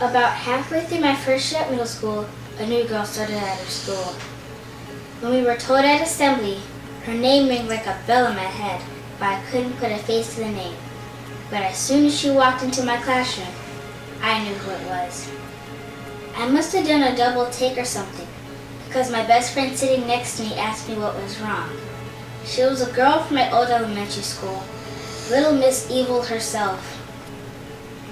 About halfway through my first year at middle school, a new girl started at our school. When we were told at assembly, her name rang like a bell in my head, but I couldn't put a face to the name. But as soon as she walked into my classroom, I knew who it was. I must have done a double take or something, because my best friend sitting next to me asked me what was wrong. She was a girl from my old elementary school, Little Miss Evil herself.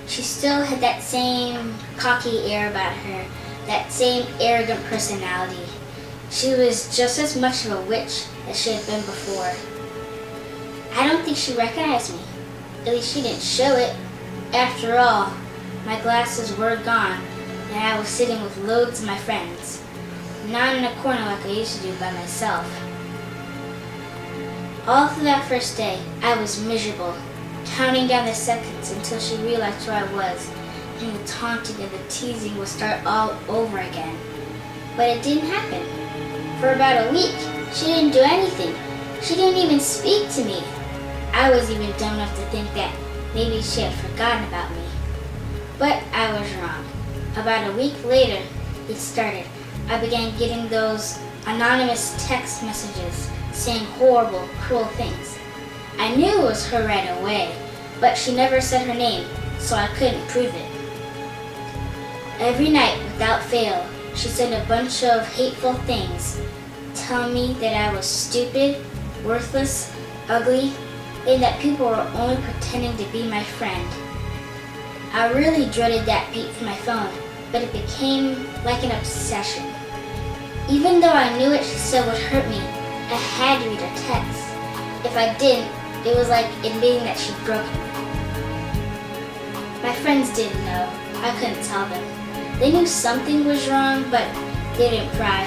She still had that same cocky air about her, that same arrogant personality. She was just as much of a witch as she had been before. I don't think she recognized me. At least she didn't show it. After all, my glasses were gone, and I was sitting with loads of my friends, not in a corner like I used to do by myself. All through that first day, I was miserable, counting down the seconds until she realized who I was, and the taunting and the teasing would start all over again. But it didn't happen. For about a week, she didn't do anything. She didn't even speak to me. I was even dumb enough to think that maybe she had forgotten about me. But I was wrong. About a week later, it started. I began getting those anonymous text messages saying horrible, cruel things. I knew it was her right away, but she never said her name, so I couldn't prove it. Every night, without fail, she said a bunch of hateful things, telling me that I was stupid, worthless, ugly, and that people were only pretending to be my friend. I really dreaded that beep from my phone, but it became like an obsession. Even though I knew what she said would hurt me, I had to read her text. If I didn't, it was like admitting that she'd broken me. My friends didn't know. I couldn't tell them. They knew something was wrong, but they didn't pry.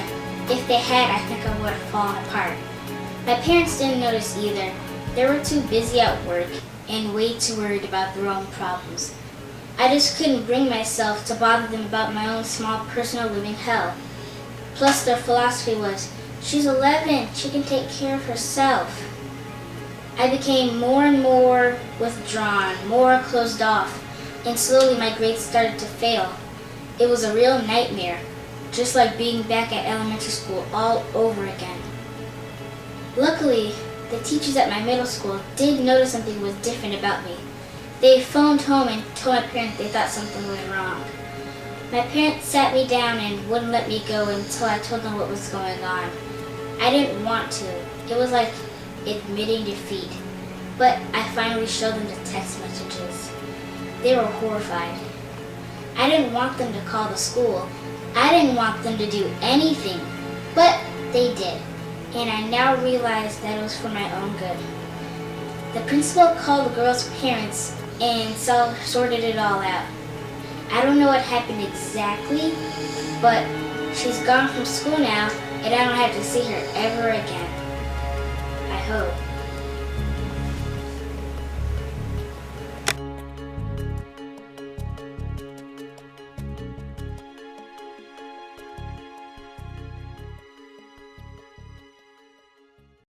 If they had, I think I would have fallen apart. My parents didn't notice either. They were too busy at work and way too worried about their own problems. I just couldn't bring myself to bother them about my own small personal living hell. Plus their philosophy was, she's 11, she can take care of herself. I became more and more withdrawn, more closed off, and slowly my grades started to fail. It was a real nightmare, just like being back at elementary school all over again. Luckily, the teachers at my middle school did notice something was different about me. They phoned home and told my parents they thought something was wrong. My parents sat me down and wouldn't let me go until I told them what was going on. I didn't want to. It was like admitting defeat. But I finally showed them the text messages. They were horrified. I didn't want them to call the school. I didn't want them to do anything. But they did. And I now realize that it was for my own good. The principal called the girls' parents and sorted it all out. I don't know what happened exactly, but she's gone from school now, and I don't have to see her ever again. I hope.